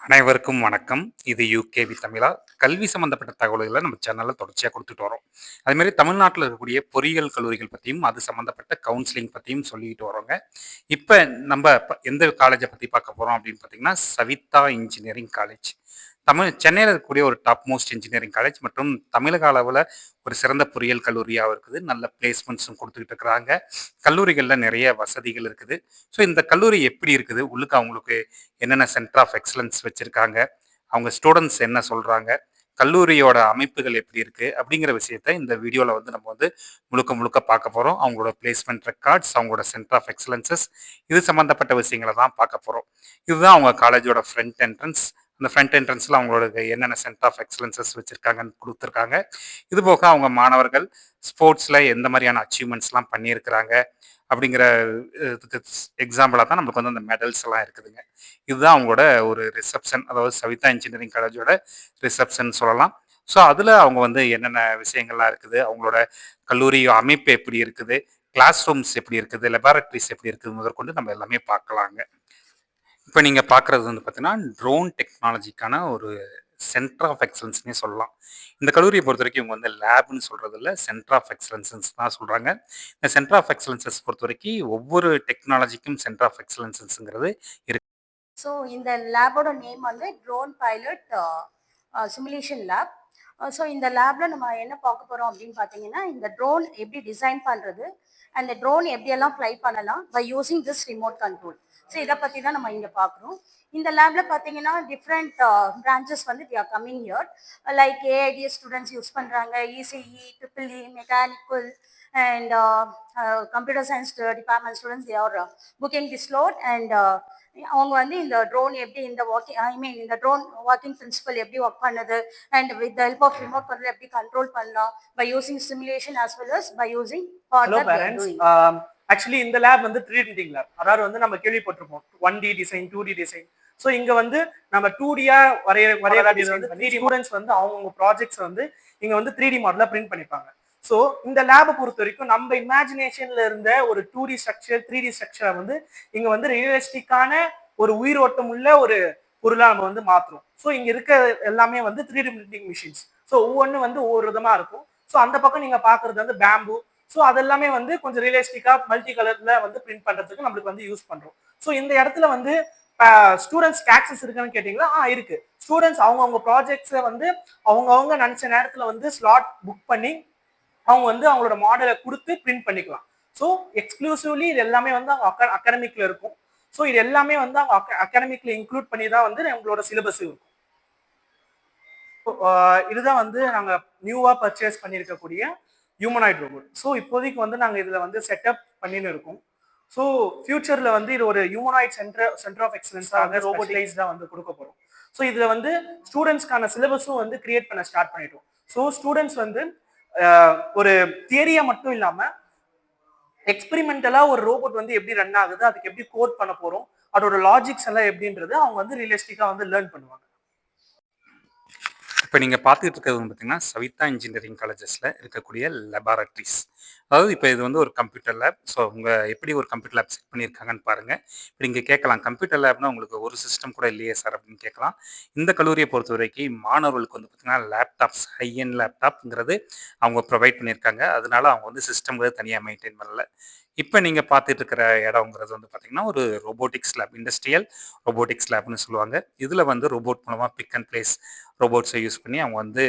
அனைவருக்கும் வணக்கம். இது யூகேவி தமிழா. கல்வி சம்மந்தப்பட்ட தகவல்கள நம்ம சேனல்ல தொடர்ச்சியா குடுத்துட்டு வரோம். அதுமாரி தமிழ்நாட்டுல இருக்கக்கூடிய பொறியியல் கல்லூரிகள் பத்தியும், அது சம்மந்தப்பட்ட கவுன்சிலிங் பத்தியும் சொல்லிட்டு வரோங்க. இப்ப நம்ப எந்த காலேஜ பத்தி பார்க்க போறோம் அப்படின்னு பார்த்தீங்கன்னா, சவிதா இன்ஜினியரிங் காலேஜ். சென்னையில இருக்கக்கூடிய ஒரு டாப் மோஸ்ட் இன்ஜினியரிங் காலேஜ் மற்றும் தமிழக அளவுல ஒரு சிறந்த பொறியியல் கல்லூரியாவும் இருக்குது. நல்ல பிளேஸ்மெண்ட்ஸும் குடுத்துக்கிட்டு இருக்கிறாங்க. கல்லூரிகள்ல நிறைய வசதிகள் இருக்குது. ஸோ இந்த கல்லூரி எப்படி இருக்குது? உள்ளுக்கு அவங்களுக்கு என்னென்ன சென்டர் ஆஃப் எக்ஸலன்ஸ் வச்சிருக்காங்க? அவங்க ஸ்டூடண்ட்ஸ் என்ன சொல்றாங்க? கல்லூரியோட அமைப்புகள் எப்படி இருக்கு? அப்படிங்கிற விஷயத்த இந்த வீடியோல வந்து நம்ம வந்து முழுக்க முழுக்க பார்க்க போறோம். அவங்களோட பிளேஸ்மெண்ட் ரெக்கார்ட்ஸ், அவங்களோட சென்டர் ஆஃப் எக்ஸலன்ஸஸ் இது சம்மந்தப்பட்ட விஷயங்கள தான் பார்க்க போறோம். இதுதான் அவங்க காலேஜோட ஃப்ரண்ட் என்ட்ரன்ஸ். அந்த ஃப்ரண்ட் என்ட்ரன்ஸ்ல அவங்களோட என்னென்ன சென்டர் ஆஃப் எக்ஸலன்சஸ் வச்சிருக்காங்கன்னு கொடுத்துருக்காங்க. இது போக அவங்க மாணவர்கள் ஸ்போர்ட்ஸ்ல எந்த மாதிரியான அச்சீவ்மெண்ட்ஸ்லாம் பண்ணியிருக்கிறாங்க அப்படிங்கிற இதுக்கு எக்ஸாம்பிளாக தான் நம்மளுக்கு வந்து அந்த மெடல்ஸ் எல்லாம் இருக்குதுங்க. இதுதான் அவங்களோட ஒரு ரிசப்ஷன், அதாவது சவிதா இன்ஜினியரிங் காலேஜோட ரிசப்ஷன் சொல்லலாம். ஸோ அதில் அவங்க வந்து என்னென்ன விஷயங்கள்லாம் இருக்குது, அவங்களோட கல்லூரி அமைப்பு எப்படி இருக்குது, கிளாஸ் ரூம்ஸ் எப்படி இருக்குது, லெபார்டரிஸ் எப்படி இருக்குது முதற்கொண்டு நம்ம எல்லாமே பார்க்கலாங்க. இப்போ நீங்க பார்க்குறது வந்து பார்த்தீங்கன்னா, ட்ரோன் டெக்னாலஜிக்கான ஒரு சென்டர் ஆஃப் எக்ஸலன்ஸ்ன்னே சொல்லலாம். இந்த கல்லூரிய பொறுத்தவரைக்கும் இவங்க வந்து லேப்ன்னு சொல்றது இல்ல, சென்டர் ஆஃப் எக்ஸலன்ஸ்ன்னு தான் சொல்றாங்க. இந்த சென்டர் ஆஃப் எக்ஸலன்ஸஸ் பொறுத்தவரைக்கும் ஒவ்வொரு டெக்னாலஜிக்கும் சென்டர் ஆஃப் எக்ஸலன்ஸ்ங்கிறது இருக்கு. ஸோ இந்த லேபோட நேம் வந்து drone pilot simulation lab. So இந்த லேப்ல நம்ம என்ன பார்க்க போறோம் அப்படின்னு பார்த்தீங்கன்னா, இந்த ட்ரோன் எப்படி டிசைன் பண்றது, அந்த ட்ரோன் எப்படியெல்லாம் ஃப்ளை பண்ணலாம் by using this remote control. So இதை பற்றி தான் நம்ம இங்கே பார்க்குறோம். இந்த லேப்ல பார்த்தீங்கன்னா டிஃப்ரெண்ட் பிரான்ச்சஸ் வந்து the are coming year. Like AI DS students use பண்ணுறாங்க, ECE, triple E, mechanical and computer science department students they are booking the slot. And அவங்க வந்து இந்த ட்ரோன் எப்படி இந்த வாக்கிங் இந்த ட்ரோன் வாக்கிங் பிரின்சிபல் எப்படி ஒர்க் பண்ணுது and with help of remote control எப்படி கண்ட்ரோல் பண்ணலாம் by using simulation as well as by using hello parents. Actually இந்த லேப் வந்து 3D பிரிண்டிங் லேப். அதாவது வந்து நம்ம கேள்விப்பட்டிருப்போம் 1D design, 2D design. So இங்க வந்து நம்ம 2Dயா வரையறது வந்து 3D ஸ்டூடெண்ட்ஸ் வந்து அவங்க ப்ராஜெக்ட்ஸ் வந்து இங்க வந்து 3D மாடலா பிரிண்ட் பண்ணிப்பாங்க. ஸோ இந்த லேபை பொறுத்த வரைக்கும் நம்ம இமேஜினேஷன்ல இருந்த ஒரு 2D ஸ்ட்ரக்சர், 3D ஸ்ட்ரக்சரை வந்து இங்க வந்து ரியலிஸ்டிக்கான ஒரு உயிரோட்டம் உள்ள ஒரு பொருளா நம்ம வந்து மாத்துறோம். ஸோ இங்க இருக்க எல்லாமே வந்து 3D பிரிண்டிங் மிஷின்ஸ். ஸோ ஒவ்வொன்று வந்து ஒவ்வொரு விதமா இருக்கும். ஸோ அந்த பக்கம் நீங்க பாக்குறது வந்து பேம்பு. ஸோ அதெல்லாமே வந்து கொஞ்சம் ரியலிஸ்டிக்கா மல்டி கலர்ல வந்து பிரிண்ட் பண்றதுக்கு நம்மளுக்கு வந்து யூஸ் பண்றோம். ஸோ இந்த இடத்துல வந்து ஸ்டூடெண்ட்ஸ்க்கு ஆக்சஸ் இருக்குன்னு கேட்டீங்களா? இருக்கு. ஸ்டூடெண்ட்ஸ் அவங்கவுங்க ப்ராஜெக்ட்ஸை வந்து அவங்கவுங்க நினைச்ச நேரத்துல வந்து ஸ்லாட் புக் பண்ணி அவங்க வந்து அவங்களோட மாடலை கொடுத்து பிரிண்ட் பண்ணிக்கலாம். ஸோ எக்ஸ்க்ளூசிவ்லி இது எல்லாமே வந்து அவங்க அகாடமிக்ல இருக்கும். ஸோ இது எல்லாமே வந்து அவங்க அகாடமிக்ல இன்க்ளூட் பண்ணி தான் வந்து நம்மளோட சிலபஸ் இருக்கும். இதுதான் வந்து நாங்க நியூவா பர்ச்சேஸ் பண்ணியிருக்கக்கூடிய ஹியூமனாய்ட் ரோபோட். ஸோ இப்போதைக்கு வந்து நாங்கள் இதில் வந்து செட்டப் பண்ணின்னு இருக்கோம். ஸோ ஃபியூச்சர்ல வந்து இது ஒரு ஹியூமனாய்ட் சென்டர் ஆஃப் எக்ஸலன்ஸாக ரோபோட்டிலைஸ்டாக வந்து கொடுக்க போகிறோம். ஸோ இதில் வந்து ஸ்டூடெண்ட்ஸ்க்கான சிலபஸும் வந்து கிரியேட் பண்ண ஸ்டார்ட் பண்ணிட்டோம். ஸோ ஸ்டூடெண்ட்ஸ் வந்து ஒரு தியரியா மட்டும் இல்லாமல் எக்ஸ்பெரிமெண்டலா ஒரு ரோபோட் வந்து எப்படி ரன் ஆகுது, அதுக்கு எப்படி கோட் பண்ண போறோம், அதோட லாஜிக்ஸ் எல்லாம் எப்படின்றது அவங்க வந்து ரியலிஸ்டிக்கா வந்து லேர்ன் பண்ணுவாங்க. இப்போ நீங்கள் பார்த்துட்டு இருக்கிறது வந்து பார்த்தீங்கன்னா, சவிதா இன்ஜினியரிங் காலேஜஸில் இருக்கக்கூடிய லெபார்டரிஸ். அதாவது இப்போ இது வந்து ஒரு கம்ப்யூட்டர் லேப். ஸோ அவங்க எப்படி ஒரு கம்ப்யூட்டர் லேப் செட் பண்ணியிருக்காங்கன்னு பாருங்கள். இப்போ நீங்கள் கேட்கலாம், கம்ப்யூட்டர் லேப்னா உங்களுக்கு ஒரு சிஸ்டம் கூட இல்லையே சார் அப்படின்னு கேட்கலாம். இந்த கல்லூரியை பொறுத்த வரைக்கும் மாணவர்களுக்கு வந்து பார்த்தீங்கன்னா லேப்டாப்ஸ், ஹை எண்ட் லேப்டாப்ங்கிறது அவங்க ப்ரொவைட் பண்ணியிருக்காங்க. அதனால அவங்க வந்து சிஸ்டம்ங்கிறது தனியாக மெயின்டைன் பண்ணல. இப்போ நீங்கள் பார்த்துட்டு இருக்கிற இடங்கிறது வந்து பார்த்தீங்கன்னா ஒரு ரோபோட்டிக்ஸ் லேப், இண்டஸ்ட்ரியல் ரோபோட்டிக்ஸ் லேப்னு சொல்லுவாங்க. இதில் வந்து ரோபோட் மூலமாக பிக் அண்ட் பிளேஸ் ரோபோட்ஸை யூஸ் பண்ணி அவங்க வந்து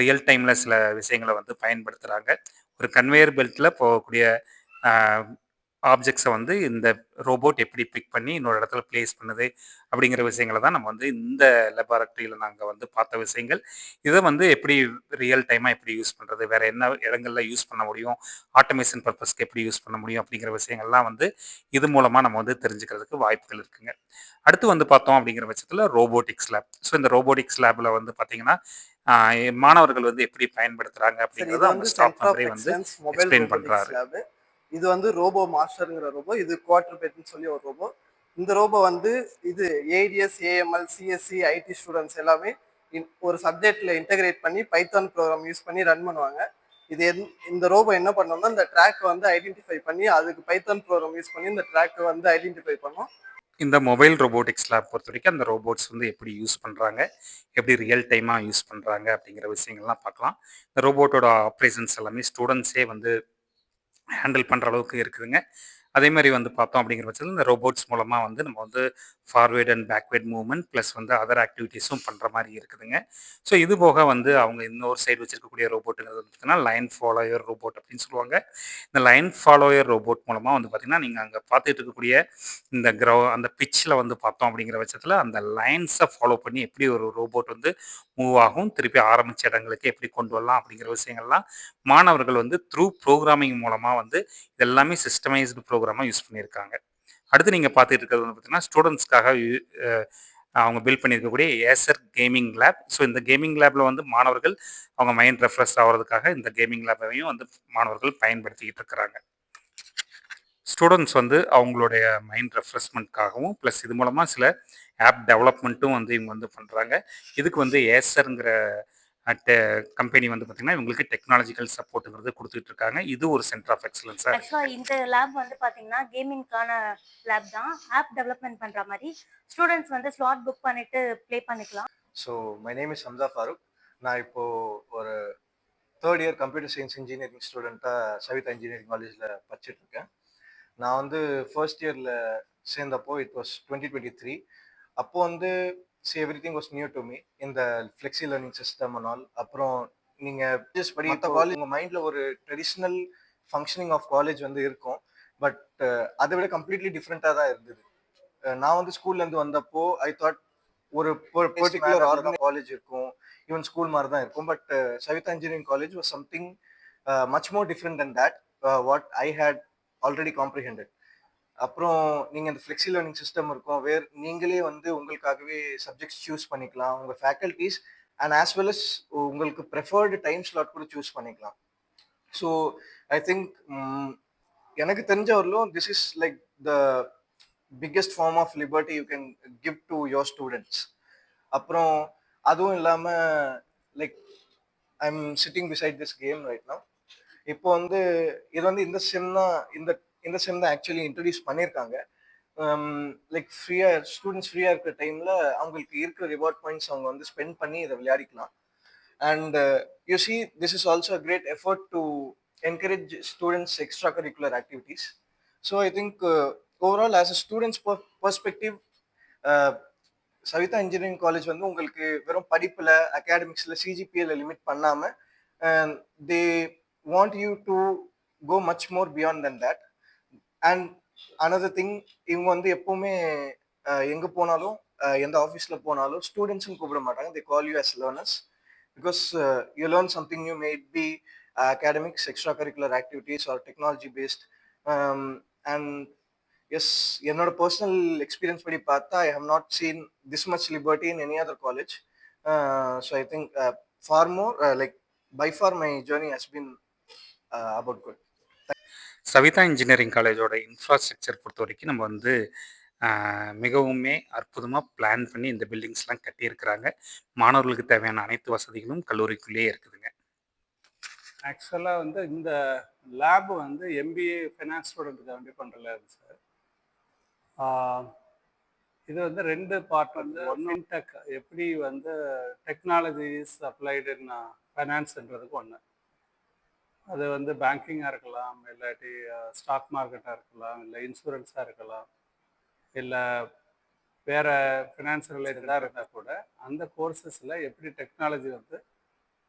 ரியல் டைமில் சில விஷயங்களை வந்து பயன்படுத்துகிறாங்க. ஒரு கன்வேயர் பெல்ட்டில் போகக்கூடிய ஆப்ஜெக்ட்ஸை வந்து இந்த ரோபோட் எப்படி பிக் பண்ணி இன்னொரு இடத்துல பிளேஸ் பண்ணுது அப்படிங்கிற விஷயங்களை தான் நம்ம வந்து இந்த லெபார்டரியில் நாங்கள் வந்து பார்த்த விஷயங்கள். இதை வந்து எப்படி ரியல் டைமாக எப்படி யூஸ் பண்ணுறது, வேறு என்ன இடங்கள்ல யூஸ் பண்ண முடியும், ஆட்டோமேஷன் பர்பஸ்க்கு எப்படி யூஸ் பண்ண முடியும் அப்படிங்கிற விஷயங்கள்லாம் வந்து இது மூலமாக நம்ம வந்து தெரிஞ்சுக்கிறதுக்கு வாய்ப்புகள் இருக்குங்க. அடுத்து வந்து பார்த்தோம் அப்படிங்கிற பட்சத்தில் ரோபோட்டிக்ஸ் லேப். ஸோ இந்த ரோபோட்டிக்ஸ் லேபில் வந்து பார்த்தீங்கன்னா மாணவர்கள் வந்து எப்படி பயன்படுத்துகிறாங்க அப்படிங்கிறத அவங்க ஸ்டாஃப் மெம்பரே வந்து எக்ஸ்பிளைன் பண்ணுறாரு. இது வந்து ரோபோ மாஸ்டர்ங்கிற ரோபோ. இது குவார்டர் பெட்னு சொல்லி ஒரு ரோபோ. இந்த ரோபோ வந்து இது ADS, AML, CSC, IT students எல்லாமே ஒரு சப்ஜெக்ட்ல இன்டகிரேட் பண்ணி பைத்தான் ப்ரோக்ராம் யூஸ் பண்ணி ரன் பண்ணுவாங்க. இது இந்த ரோபோ என்ன பண்ணோம்னா இந்த ட்ராக் வந்து ஐடென்டிஃபை பண்ணி அதுக்கு பைத்தான் ப்ரோக்ராம் யூஸ் பண்ணி இந்த ட்ராக் வந்து ஐடென்டிஃபை பண்ணோம். இந்த மொபைல் ரோபோட்டிக்ஸ் லேப் பொறுத்த வரைக்கும் அந்த ரோபோட்ஸ் வந்து எப்படி யூஸ் பண்ணுறாங்க, எப்படி ரியல் டைமாக யூஸ் பண்ணுறாங்க அப்படிங்கிற விஷயங்கள்லாம் பார்க்கலாம். இந்த ரோபோட்டோட ஆப்ரேஷன்ஸ் எல்லாமே ஸ்டூடெண்ட்ஸே வந்து ஹேண்டில் பண்ணுற அளவுக்கு இருக்குதுங்க. அதே மாதிரி வந்து பார்த்தோம் அப்படிங்கிற பட்சத்தில் இந்த ரோபோட்ஸ் மூலமாக வந்து நம்ம வந்து forward and backward movement plus வந்து அதர் ஆக்டிவிட்டீஸும் பண்ணுற மாதிரி இருக்குதுங்க. ஸோ இது போக வந்து அவங்க இன்னொரு சைடு வச்சிருக்கக்கூடிய ரோபோட்டுங்கிறது வந்து பார்த்தீங்கன்னா லைன் ஃபாலோயர் ரோபோட் அப்படின்னு சொல்லுவாங்க. இந்த லைன் ஃபாலோயர் ரோபோட் மூலமாக வந்து பார்த்தீங்கன்னா நீங்கள் அங்கே பார்த்துட்டு இருக்கக்கூடிய இந்த அந்த பிச்சில் வந்து பார்த்தோம் அப்படிங்கிற பட்சத்தில் அந்த லைன்ஸை ஃபாலோ பண்ணி எப்படி ஒரு ரோபோட் வந்து மூவ் ஆகும், திருப்பி ஆரம்பிச்ச இடங்களுக்கு எப்படி கொண்டு வரலாம் அப்படிங்கிற விஷயங்கள்லாம் மாணவர்கள் வந்து த்ரூ ப்ரோக்ராமிங் மூலமாக வந்து எல்லாமே சிஸ்டமைஸ்டு ப்ரோக்ராமாக யூஸ் பண்ணியிருக்காங்க. அடுத்து நீங்கள் பார்த்துட்டு இருக்கிறது வந்து பார்த்தீங்கன்னா ஸ்டூடெண்ட்ஸ்க்காக அவங்க பில்ட் பண்ணியிருக்கக்கூடிய ஏசர் கேமிங் லேப். ஸோ இந்த கேமிங் லேபில் வந்து மாணவர்கள் அவங்க மைண்ட் ரெஃப்ரெஷ் ஆகிறதுக்காக இந்த கேமிங் லேபையும் வந்து மாணவர்கள் பயன்படுத்திக்கிட்டு இருக்கிறாங்க. ஸ்டூடெண்ட்ஸ் வந்து அவங்களுடைய மைண்ட் ரெஃப்ரெஷ்மெண்ட்காகவும் ப்ளஸ் இது மூலமாக சில ஆப் டெவலப்மெண்ட்டும் வந்து இவங்க வந்து பண்ணுறாங்க. இதுக்கு வந்து ஏசருங்கிற கம்பெனி வந்து பார்த்தீங்கன்னா இவங்களுக்கு டெக்னாலஜிக்கல் சப்போர்ட்டுங்கிறது கொடுத்துட்டு இருக்காங்க. இது ஒரு சென்டர் ஆஃப் எக்ஸலன்ஸாக இருக்குது. ஆக்சுவலாக இந்த லேப் வந்து பார்த்தீங்கன்னா கேமிங்க்கான லேப் தான். ஆப் டெவலப்மெண்ட் பண்ணுற மாதிரி ஸ்டூடெண்ட்ஸ் வந்து ஸ்லாட் புக் பண்ணிட்டு ப்ளே பண்ணிக்கலாம். So my name is Hamsa Farooq. நான் இப்போது ஒரு third year computer science engineering ஸ்டூடெண்ட்டாக சவிதா இன்ஜினியரிங் காலேஜில் படிச்சுட்ருக்கேன். நான் வந்து ஃபர்ஸ்ட் இயர்ல சேர்ந்தப்போ இட் வாஸ் 2023. அப்போ வந்து everything was new to me இந்த flexi learning system and all. அப்புறம் நீங்கள் ஜஸ்ட் படி மற்ற காலேஜ் உங்கள் மைண்டில் ஒரு ட்ரெடிஷ்னல் ஃபங்க்ஷனிங் ஆஃப் காலேஜ் வந்து இருக்கும். பட் அதை விட கம்ப்ளீட்லி டிஃப்ரெண்ட்டாக தான் இருந்தது. நான் வந்து ஸ்கூல்லேருந்து வந்தப்போ ஐ தாட் ஒரு பர்டிகுலர் ஆர்கனைஸ் காலேஜ் இருக்கும், ஈவன் ஸ்கூல் மாதிரி தான் இருக்கும். But Savitha engineering college was something much more different than that what I had already comprehended. அப்புறம் நீங்கள் இந்த ஃப்ளெக்ஸி லேர்னிங் சிஸ்டம் இருக்கும், நீங்களே வந்து உங்களுக்காகவே சப்ஜெக்ட்ஸ் சூஸ் பண்ணிக்கலாம், உங்கள் faculties and as well as உங்களுக்கு ப்ரெஃபர்டு டைம் ஸ்லாட் கூட சூஸ் பண்ணிக்கலாம். ஸோ ஐ திங்க் எனக்கு தெரிஞ்ச வரலும் this is like the biggest form of liberty you can give to your students. அப்புறம் அதுவும் இல்லாமல் like I am sitting beside this game right now. இப்போ வந்து இது வந்து இந்த செம் தான் ஆக்சுவலி இன்ட்ரடியூஸ் பண்ணியிருக்காங்க. லைக் ஸ்டூடெண்ட்ஸ் ஃப்ரீயாக இருக்கிற டைமில் அவங்களுக்கு இருக்கிற ரிவார்ட் பாயிண்ட்ஸ் அவங்க வந்து ஸ்பெண்ட் பண்ணி இதை விளையாடிக்கலாம். And you see this is also a great effort to encourage students extra curricular activities. So I think overall as a students perspective Savitha engineering college வந்து உங்களுக்கு வெறும் படிப்பில் அகாடமிக்ஸில் சிஜிபிஎல் லிமிட் பண்ணாமல் தே want you to go much more beyond than that. And another thing, இவங்க வந்து எப்பவுமே எங்கே போனாலும் எந்த ஆஃபீஸில் போனாலும் ஸ்டூடெண்ட்ஸ்னு கூப்பிட மாட்டாங்க, they call you as learners because you learn something new, may it be academics, extracurricular activities or technology based. And yes, என்னோட பர்சனல் எக்ஸ்பீரியன்ஸ் படி பார்த்தா I have not seen this much liberty in any other college. So I think far more like by far my journey has been about good. Savitha engineering காலேஜோட infrastructure பொறுத்த வரைக்கும் நம்ம வந்து மிகவுமே அற்புதமாக பிளான் பண்ணி இந்த பில்டிங்ஸ்லாம் கட்டியிருக்கிறாங்க. மாணவர்களுக்கு தேவையான அனைத்து வசதிகளும் கல்லூரிக்குள்ளேயே இருக்குதுங்க. ஆக்சுவலாக வந்து இந்த லேப் வந்து எம்பிஏ ஃபைனான்ஸ் ஸ்டூடெண்ட்டுக்கு வேண்டி பண்ணுற லேப் சார். இது வந்து ரெண்டு பார்ட் வந்து ஒன்று டெக், எப்படி வந்து டெக்னாலஜிஸ் அப்ளைடு இன் ஃபைனான்ஸ்ன்றதுக்கு ஒன்று. அது வந்து பேங்கிங்காக இருக்கலாம், இல்லாட்டி ஸ்டாக் மார்க்கெட்டாக இருக்கலாம், இல்லை இன்சூரன்ஸாக இருக்கலாம், இல்லை வேறு ஃபினான்ஸ் ரிலேட்டடாக இருந்தால் கூட அந்த கோர்சஸில் எப்படி டெக்னாலஜி வந்து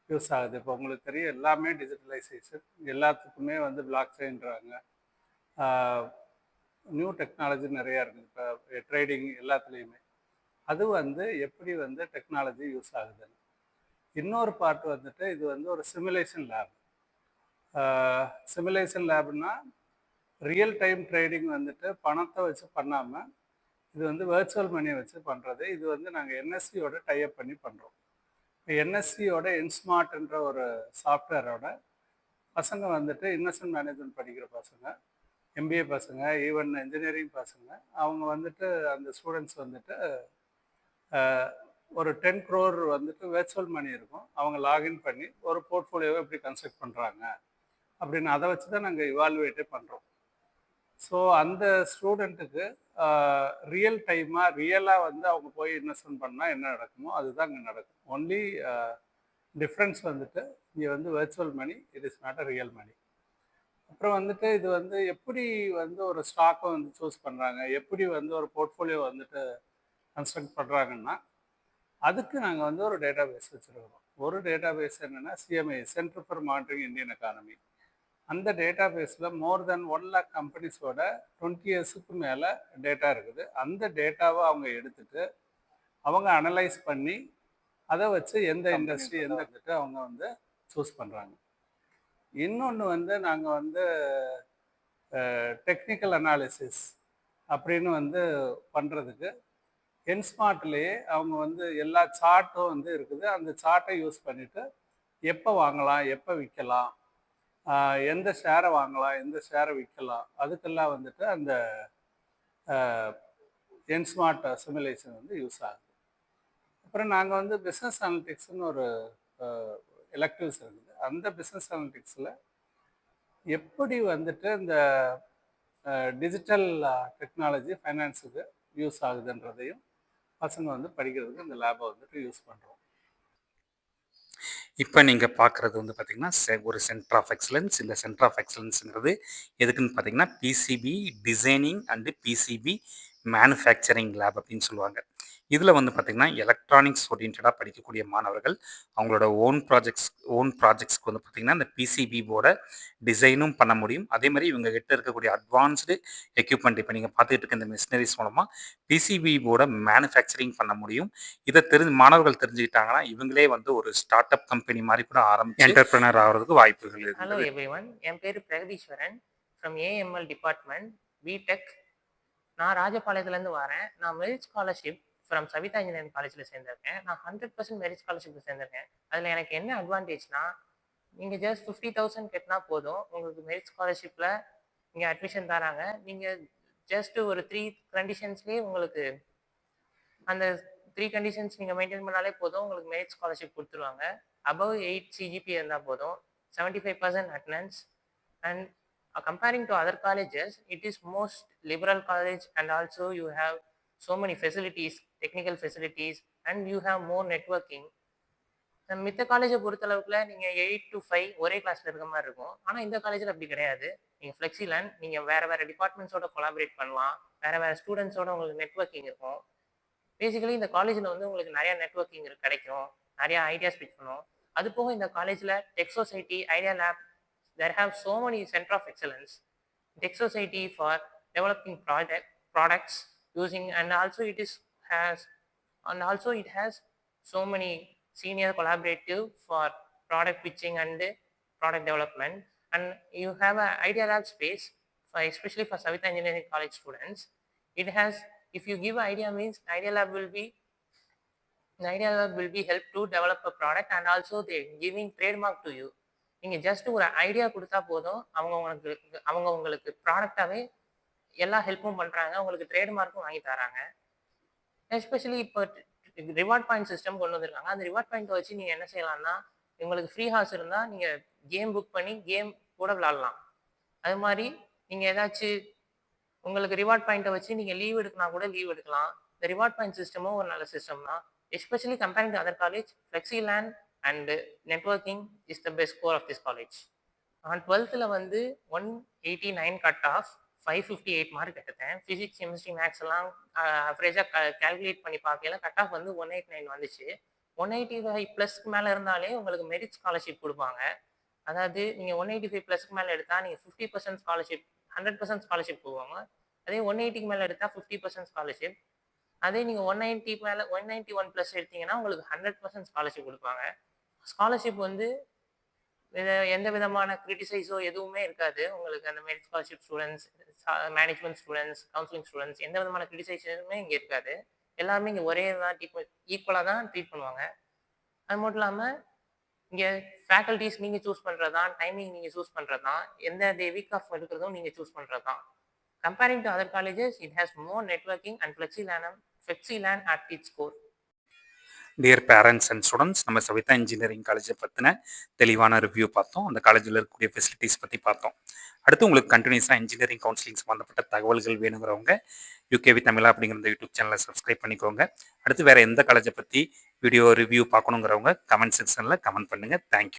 யூஸ் ஆகுது. இப்போ உங்களுக்கு தெரியும் எல்லாமே டிஜிட்டலைசேஷன், எல்லாத்துக்குமே வந்து பிளாக் செயின்றாங்க, நியூ டெக்னாலஜி நிறையா இருக்குது. இப்போ ட்ரேடிங் எல்லாத்துலேயுமே அது வந்து எப்படி வந்து டெக்னாலஜி யூஸ் ஆகுதுன்னு. இன்னொரு பார்ட் வந்துட்டு இது வந்து ஒரு சிமுலேஷன் லேப். சிமுலேஷன் லேப்னா ரியல் டைம் ட்ரேடிங் வந்துட்டு பணத்தை வச்சு பண்ணாமல் இது வந்து வெர்ச்சுவல் மணியை வச்சு பண்ணுறது. இது வந்து நாங்கள் என்எஸ்சியோட டைப் பண்ணி பண்ணுறோம். இப்போ என்எஸ்சியோட இன்ஸ்மார்ட்ன்ற ஒரு சாஃப்ட்வேரோட பசங்க வந்துட்டு இன்வெஸ்ட்மெண்ட் மேனேஜ்மெண்ட் படிக்கிற பசங்க, எம்பிஏ பசங்க, ஈவன் இன்ஜினியரிங் பசங்க, அவங்க வந்துட்டு அந்த ஸ்டூடெண்ட்ஸ் வந்துட்டு ஒரு 10 crore வந்துட்டு வெர்ச்சுவல் மணி இருக்கும், அவங்க லாகின் பண்ணி ஒரு போர்ட்ஃபோலியோவை எப்படி கன்ஸ்ட்ரக்ட் பண்ணுறாங்க அப்படின்னு அதை வச்சு தான் நாங்கள் இவால்வேட்டே பண்ணுறோம். ஸோ அந்த ஸ்டூடெண்ட்டுக்கு ரியலாக வந்து அவங்க போய் இன்வெஸ்ட்மெண்ட் பண்ணால் என்ன நடக்குமோ அதுதான் இங்கே நடக்கும். ஒன்லி டிஃப்ரென்ஸ் வந்துட்டு இங்கே வந்து virtual money, it is not a real money. அப்புறம் வந்துட்டு இது வந்து எப்படி வந்து ஒரு ஸ்டாக்கை வந்து சூஸ் பண்ணுறாங்க, எப்படி வந்து ஒரு போர்ட்ஃபோலியோ வந்துட்டு கன்ஸ்ட்ரக்ட் பண்ணுறாங்கன்னா, அதுக்கு நாங்கள் வந்து ஒரு டேட்டா பேஸ் வச்சுருக்கிறோம். ஒரு டேட்டா பேஸ் என்னென்னா CMI, centre for monitoring Indian economy. அந்த டேட்டா பேஸில் மோர் தென் 1 lakh கம்பெனிஸோட 20 இயர்ஸுக்கு மேலே டேட்டா இருக்குது. அந்த டேட்டாவை அவங்க எடுத்துட்டு அவங்க அனலைஸ் பண்ணி அதை வச்சு எந்த இண்டஸ்ட்ரி எந்த வந்துட்டு அவங்க வந்து சூஸ் பண்ணுறாங்க. இன்னொன்று வந்து நாங்கள் வந்து டெக்னிக்கல் அனாலிசிஸ் அப்படின்னு வந்து பண்ணுறதுக்கு என்ஸ்மார்ட்லேயே அவங்க வந்து எல்லா சார்ட்டும் வந்து இருக்குது. அந்த சார்ட்டை யூஸ் பண்ணிவிட்டு எப்போ வாங்கலாம், எப்போ விற்கலாம், எந்த ஷேரை வாங்கலாம், எந்த ஷேரை விற்கலாம், அதுக்கெல்லாம் வந்துட்டு அந்த என்ஸ்மார்ட் சிமுலேஷன் வந்து யூஸ் ஆகுது. அப்புறம் நாங்கள் வந்து பிஸ்னஸ் அனலிட்டிக்ஸ்னு ஒரு எலக்டிவ்ஸ் இருக்குது. அந்த பிஸ்னஸ் அனலிட்டிக்ஸில் எப்படி வந்துட்டு இந்த டிஜிட்டல் டெக்னாலஜி ஃபைனான்ஸுக்கு யூஸ் ஆகுதுன்றதையும் பசங்க வந்து படிக்கிறதுக்கு இந்த லேபை வந்துட்டு யூஸ் பண்ணுறோம். இப்போ நீங்கள் பார்க்குறது வந்து பார்த்தீங்கன்னா ஒரு சென்டர் ஆஃப் எக்ஸலன்ஸ். இந்த சென்டர் ஆஃப் எக்ஸலன்ஸுங்கிறது எதுக்குன்னு பார்த்தீங்கன்னா PCB designing and PCB manufacturing lab அப்படின்னு சொல்லுவாங்க. இதில் வந்து பார்த்திங்கன்னா எலக்ட்ரானிக்ஸ் ஓரியன்டாக படிக்கக்கூடிய மாணவர்கள் அவங்களோட ஓன் ப்ராஜெக்ட்ஸ்க்கு வந்து பார்த்திங்கன்னா இந்த பிசிபி போர்டை டிசைனும் பண்ண முடியும். அதே மாதிரி இவங்க கிட்ட இருக்கக்கூடிய அட்வான்ஸ்டு எக்யூப்மெண்ட் இப்போ நீங்கள் பார்த்துக்கிட்டு இருக்க இந்த மிஷினரிஸ் மூலமாக பிசிபி போர்டை மேனுஃபேக்சரிங் பண்ண முடியும். இதை மாணவர்கள் தெரிஞ்சுக்கிட்டாங்கன்னா இவங்களே வந்து ஒரு ஸ்டார்ட் அப் கம்பெனி மாதிரி கூட ஆரம்பிச்சு என்டர்பிரனர் ஆகிறதுக்கு வாய்ப்புகள் ஹலோ இருக்குது. எவ்ரிவன், என் பேர் Pragatheeswaran from AML department BTech. நான் ராஜபாளையத்துலேருந்து வரேன். நான் merit scholarship from Savitha engineering காலேஜில் சேர்ந்திருக்கேன். நான் 100% மெரிட் ஸ்காலர்ஷிப்பில் சேர்ந்திருக்கேன். அதில் எனக்கு என்ன அட்வான்டேஜ்னா, நீங்கள் ஜஸ்ட் 50,000 கட்டினா போதும், உங்களுக்கு மெரிட் ஸ்காலர்ஷிப்பில் இங்கே அட்மிஷன் தராங்க. நீங்கள் ஜஸ்ட் ஒரு 3 கண்டிஷன்ஸ்லேயே உங்களுக்கு அந்த 3 கண்டிஷன்ஸ் நீங்கள் மெயின்டைன் பண்ணாலே போதும், உங்களுக்கு மெரிட் ஸ்காலர்ஷிப் கொடுத்துருவாங்க. above 8 CGPA இருந்தால் போதும், 75% attendance, and comparing to other colleges, it is most liberal college, and also you have so many facilities, technical facilities, and you have more networking. மித்த காலேஜை பொறுத்தளவுக்குல நீங்கள் 8 to 5 ஒரே கிளாஸில் இருக்க மாதிரி இருக்கும். ஆனால் இந்த காலேஜில் அப்படி கிடையாது. நீங்கள் ஃப்ளெக்சிலேண்ட், நீங்கள் வேறு டிபார்ட்மெண்ட்ஸோட கொலாபரேட் பண்ணலாம், வேறு ஸ்டூடெண்ட்ஸோட உங்களுக்கு நெட்ஒர்க்கிங் இருக்கும். பேசிக்கலி இந்த காலேஜில் வந்து உங்களுக்கு நிறையா நெட்ஒர்க்கிங் கிடைக்கும், நிறையா ஐடியாஸ் பிச் பண்ணும். அது போக இந்த காலேஜில் tech society, idea lab, there have so many center of excellence. Tech society for developing products using, and also it has so many senior collaborative for product pitching and product development. And you have an idea lab space for, especially for Savitha Engineering College students. It has, if you give idea means idea lab will be help to develop a product, and also they giving trademark to you. நீங்கள் just ஒரு idea கொடுத்தா போதும், அவங்க உங்களுக்கு ப்ராடக்டாகவே எல்லா ஹெல்ப்பும் பண்ணுறாங்க, உங்களுக்கு ட்ரேட்மார்க்கும் வாங்கி தராங்க. எஸ்பெஷலி இப்போ ரிவார்ட் பாயிண்ட் சிஸ்டம் கொண்டு வந்திருக்காங்க. அந்த ரிவார்ட் பாயிண்ட்டை வச்சு நீங்கள் என்ன செய்யலாம்னா, உங்களுக்கு ஃப்ரீ ஹார்ஸ் இருந்தால் நீங்கள் கேம் புக் பண்ணி கேம் கூட விளாட்லாம். அது மாதிரி நீங்கள் ஏதாச்சும் உங்களுக்கு ரிவார்ட் பாயிண்ட்டை வச்சு நீங்கள் லீவ் எடுக்கனா கூட லீவ் எடுக்கலாம். இந்த ரிவார்ட் பாயிண்ட் சிஸ்டமும் ஒரு நல்ல சிஸ்டம் தான். Especially comparing to other college, flexi land and networking is the best core of this college. நான் 12th வந்து 189 கட் ஆஃப் 558 மார்க் எடுத்தேன். ஃபிசிக்ஸ், கெமிஸ்ட்ரி, மேக்ஸ் எல்லாம் ஆவரேஜாக கால்குலேட் பண்ணி பார்க்கல, கட் ஆஃப் வந்து 189 வந்துச்சு. 185 ப்ளஸ்க்கு மேலே இருந்தாலே உங்களுக்கு மெரிட் ஸ்காலர்ஷிப் கொடுப்பாங்க. அதாவது நீங்கள் 185 ப்ளஸ்க்கு மேலே எடுத்தால் நீங்கள் 50% ஸ்காலர்ஷிப், 100% ஸ்காலர்ஷிப் போவாங்க. அதே 180க்கு மேலே எடுத்தால் 50% ஸ்காலர்ஷிப். அதே நீங்கள் 190 மேலே 191 ப்ளஸ் எடுத்தீங்கன்னா உங்களுக்கு 100% ஸ்காலர்ஷிப் கொடுப்பாங்க. ஸ்காலர்ஷிப் வந்து எந்த விதமான கிரிட்டிசைஸோ எதுவுமே இருக்காது. உங்களுக்கு அந்த merit scholarship students, management students, counselling students, எந்த விதமான கிரிட்டிசைஸுமே இங்கே இருக்காது. எல்லாருமே இங்கே ஒரே தான் ஈக்குவலாக தான் ட்ரீட் பண்ணுவாங்க. அது மட்டும் இல்லாமல் இங்கே ஃபேக்கல்ட்டிஸ் நீங்கள் சூஸ் பண்ணுறது தான், டைமிங் நீங்கள் சூஸ் பண்ணுறது தான், எந்த வீக் ஆஃப் எடுக்கிறதும் நீங்கள் சூஸ் பண்ணுறது தான். Comparing to other colleges, it has more networking and flexi-land at its core. Dear parents and students, நம்ம சவிதா இன்ஜினியரிங் காலேஜை பற்றின தெளிவான ரிவ்யூ பார்த்தோம். அந்த காலேஜில் இருக்கக்கூடிய ஃபெசிலிட்டிஸ் பற்றி பார்த்தோம். அடுத்து உங்களுக்கு கண்டினியூஸாக இன்ஜினியரிங் கவுன்சிலிங் சம்மந்தப்பட்ட தகவல்கள் வேணுங்கிறவங்க யூகேவி தமிழா அப்படிங்கிற இந்த யூடியூப் சேனலை சப்ஸ்கிரைப் பண்ணிக்கோங்க. அடுத்து வேறு எந்த காலேஜை பற்றி வீடியோ ரிவ்யூ பார்க்கணுங்கிறவங்க கமெண்ட் செக்ஷனில் கமெண்ட் பண்ணுங்கள். தேங்க்யூ.